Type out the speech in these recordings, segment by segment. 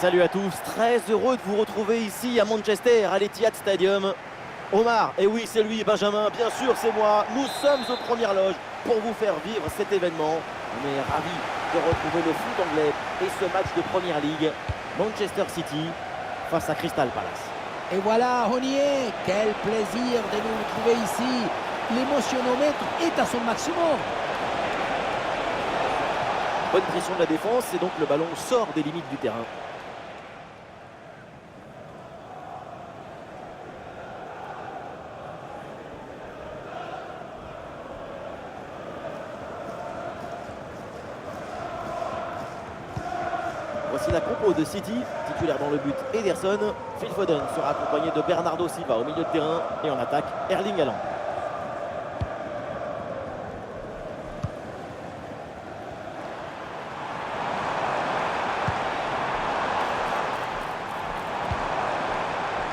Salut à tous, très heureux de vous retrouver ici à Manchester, à l'Etihad Stadium. Omar, et oui c'est lui, Benjamin, bien sûr c'est moi, nous sommes aux premières loges pour vous faire vivre cet événement. On est ravis de retrouver le foot anglais et ce match de Première Ligue, Manchester City face à Crystal Palace. Et voilà, on y est. Quel plaisir de nous retrouver ici. L'émotionnomètre est à son maximum. Bonne pression de la défense et donc le ballon sort des limites du terrain. Voici la compo de City, titulaire dans le but Ederson. Phil Foden sera accompagné de Bernardo Silva au milieu de terrain et en attaque Erling Haaland.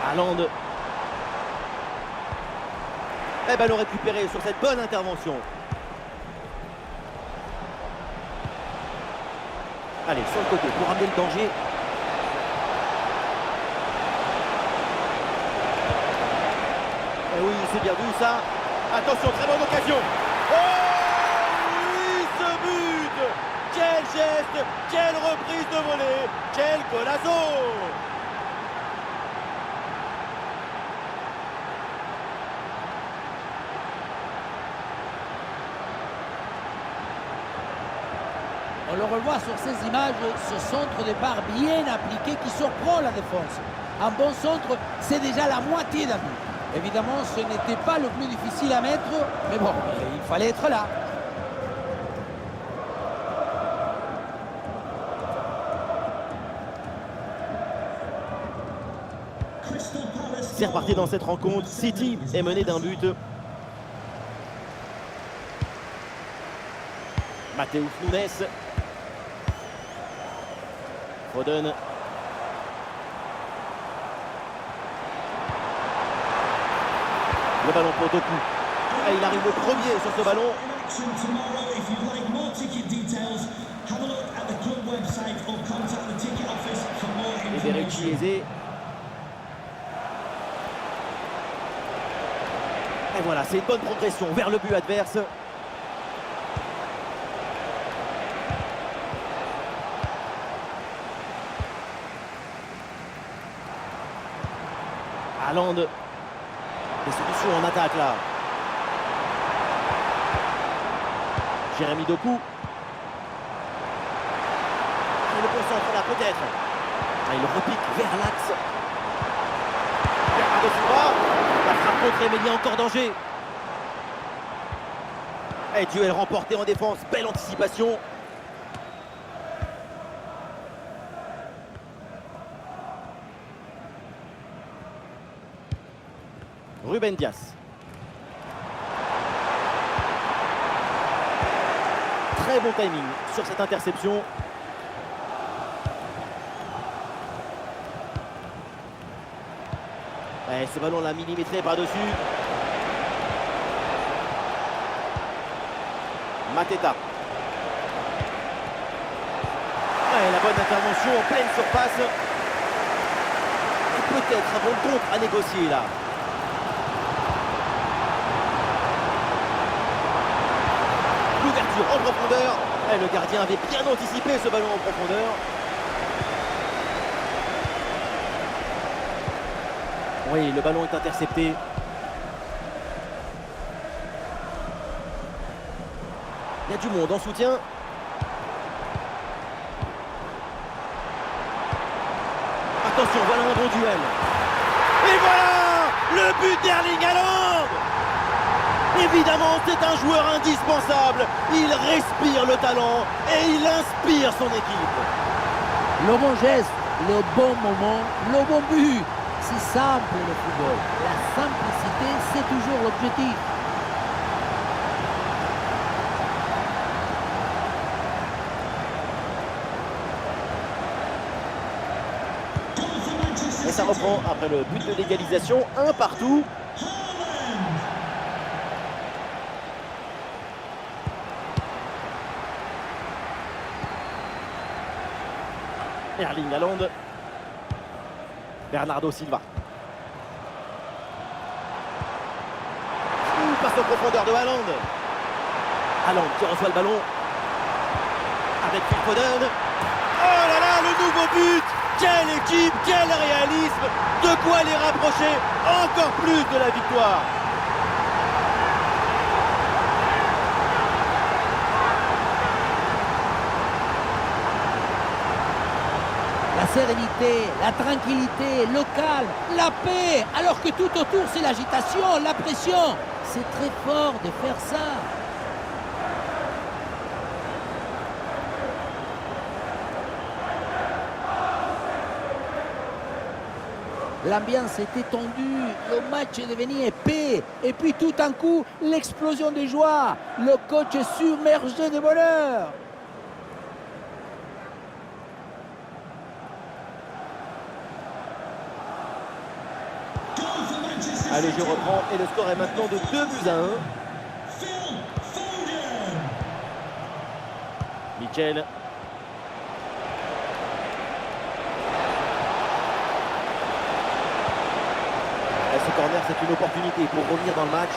Haaland. Et ballon récupéré sur cette bonne intervention. Allez, sur le côté pour amener le danger. Et oui, c'est bien vu ça. Attention, très bonne occasion. Oh oui, ce but! Quel geste, quelle reprise de volée, quel golazo! On le revoit sur ces images, ce centre de part bien appliqué qui surprend la défense. Un bon centre, c'est déjà la moitié d'un but. Évidemment, ce n'était pas le plus difficile à mettre, mais bon, il fallait être là. C'est reparti dans cette rencontre. City est mené d'un but. Matheus Nunes. Foden. Le ballon pour Doku. Et il arrive le premier sur ce ballon. Libéré Chiesa. Et voilà, c'est une bonne progression vers le but adverse. Haaland. Des solutions en attaque là. Jérémy Doku. Il le concentre là peut-être. Il repique vers l'axe. Bernardo Silva. La frappe contrée mais il y a encore danger. Et duel remporté en défense. Belle anticipation. Ruben Dias. Très bon timing sur cette interception. Et ce ballon l'a millimétré par-dessus. Mateta. Et la bonne intervention en pleine surface. Et peut-être un bon contre à négocier là. L'ouverture en profondeur. Et le gardien avait bien anticipé ce ballon en profondeur. Oui, le ballon est intercepté. Il y a du monde en soutien. Attention, voilà un bon duel. Et voilà le but d'Erling Haaland. Évidemment, c'est un joueur indispensable. Il respire le talent et il inspire son équipe. Le bon geste, le bon moment, le bon but. C'est simple le football. La simplicité, c'est toujours l'objectif. Et ça reprend après le but de l'égalisation, un partout. Erling Haaland. Bernardo Silva. Passe en profondeur de Haaland. Haaland qui reçoit le ballon. Avec Phil Foden. Oh là là, le nouveau but! Quelle équipe, quel réalisme! De quoi les rapprocher encore plus de la victoire. La sérénité, la tranquillité, le calme, la paix, alors que tout autour c'est l'agitation, la pression. C'est très fort de faire ça. L'ambiance était tendue, le match est devenu épais. Et puis tout d'un coup, l'explosion de joie. Le coach est submergé de bonheur. Allez, je reprends et le score est maintenant de 2-1. Michel. Et ce corner, c'est une opportunité pour revenir dans le match.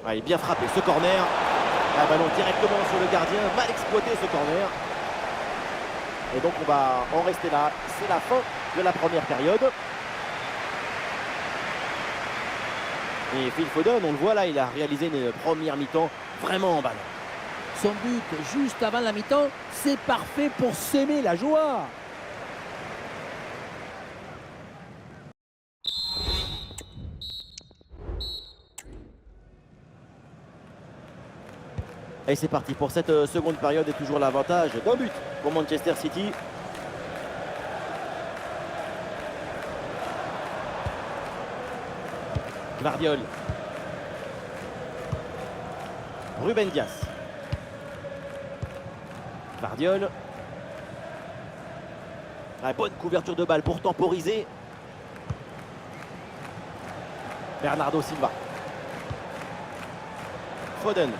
Il est bien frappé ce corner. Un ballon directement sur le gardien. Mal exploité ce corner. Et donc on va en rester là. C'est la fin de la première période. Et Phil Foden, on le voit là, il a réalisé une première mi-temps vraiment en ballon. Son but juste avant la mi-temps, c'est parfait pour s'aimer la joie. Et c'est parti pour cette seconde période et toujours l'avantage d'un but pour Manchester City. Gvardiol. Ruben Dias. Gvardiol. Bonne couverture de balle pour temporiser. Bernardo Silva. Foden.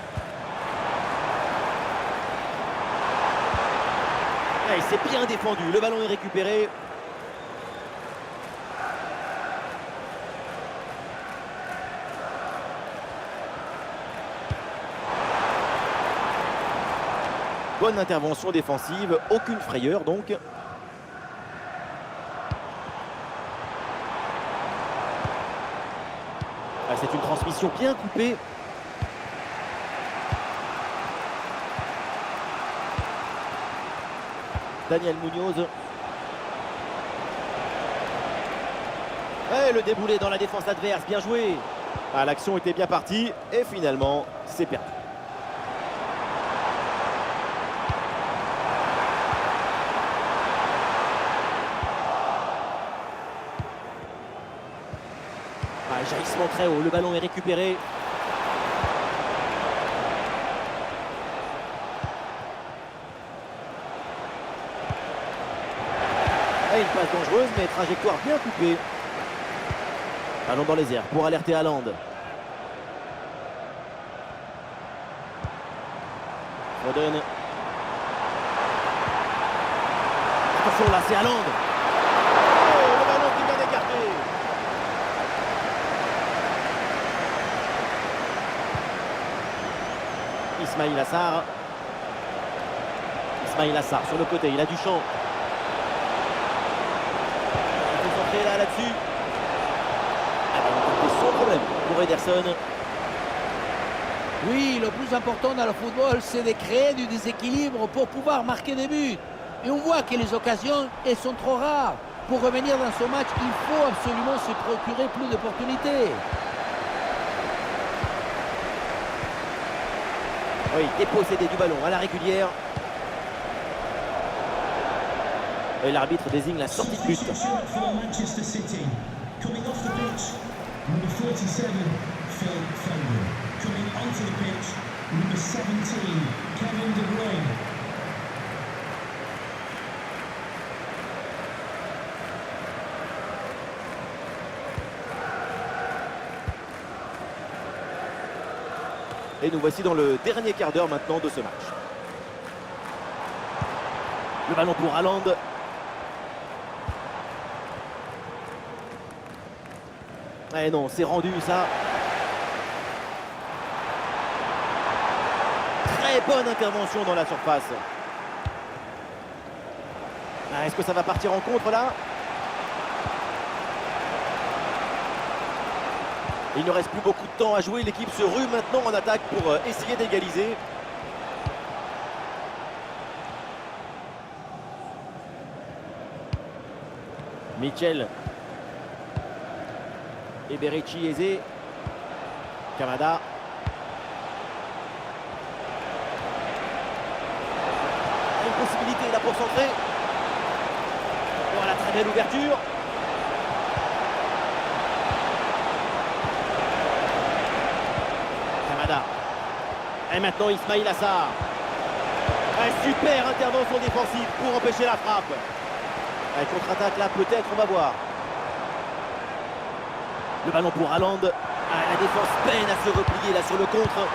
Et c'est bien défendu, le ballon est récupéré. Bonne intervention défensive, aucune frayeur donc. C'est une transmission bien coupée. Daniel Munoz. Et le déboulé dans la défense adverse, bien joué. L'action était bien partie et finalement c'est perdu. Jaillissement très haut, le ballon est récupéré. Et une passe dangereuse, mais trajectoire bien coupée. Ballon dans les airs pour alerter Haaland. Foden. Attention là, c'est Haaland. Oh, le ballon qui vient d'écarter. Ismaïl Assar. Ismaïl Assar sur le côté, il a du champ. Il faut s'entrer là-dessus. Sans problème pour Ederson. Oui, le plus important dans le football, c'est de créer du déséquilibre pour pouvoir marquer des buts. Et on voit que les occasions, elles sont trop rares. Pour revenir dans ce match, il faut absolument se procurer plus d'opportunités. Oui, dépossédé du ballon à la régulière. Et l'arbitre désigne la sortie de but. Coming off the pitch, number 47, Phil Foden. Coming onto the pitch, number 17, Kevin De Bruyne. Et nous voici dans le dernier quart d'heure maintenant de ce match. Le ballon pour Haaland. Eh non, c'est rendu ça. Très bonne intervention dans la surface. Ah, est-ce que ça va partir en contre là? Il ne reste plus beaucoup de temps à jouer. L'équipe se rue maintenant en attaque pour essayer d'égaliser. Mitchell. Eberechi Eze. Kamada. Une possibilité là pour centrer. Voilà, très belle ouverture. Kamada. Et maintenant Ismail Assar. Un super intervention défensive pour empêcher la frappe. Un contre-attaque là peut-être, on va voir. Le ballon pour Haaland. Ah, la défense peine à se replier là sur le contre.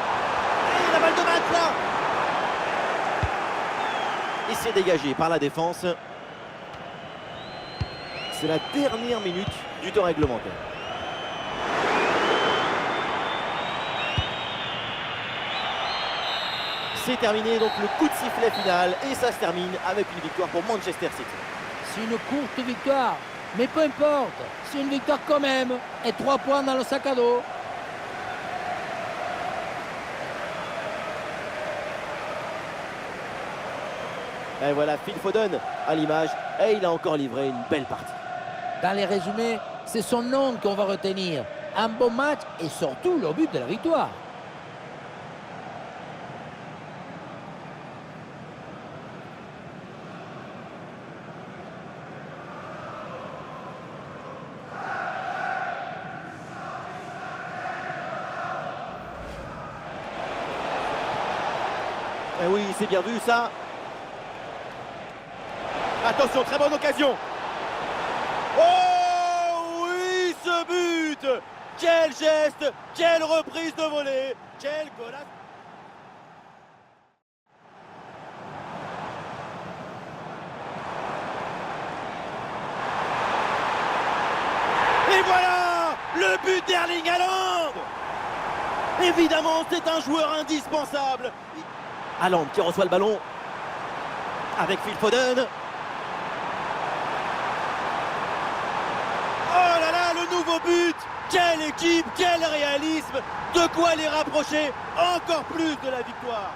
Et la balle de match là. Et c'est dégagé par la défense. C'est la dernière minute du temps réglementaire. C'est terminé, donc le coup de sifflet final. Et ça se termine avec une victoire pour Manchester City. C'est une courte victoire, mais peu importe. C'est une victoire quand même. Et 3 points dans le sac à dos. Et voilà Phil Foden à l'image. Et il a encore livré une belle partie. Dans les résumés, c'est son nom qu'on va retenir. Un bon match et surtout le but de la victoire. Et oui, c'est bien vu ça. Attention, très bonne occasion. Oh oui, ce but! Quel geste, quelle reprise de volée, quel goal! Et voilà le but d'Erling Haaland! Évidemment, c'est un joueur indispensable. Haaland qui reçoit le ballon avec Phil Foden. Oh là là, le nouveau but! Quelle équipe, quel réalisme! De quoi les rapprocher encore plus de la victoire!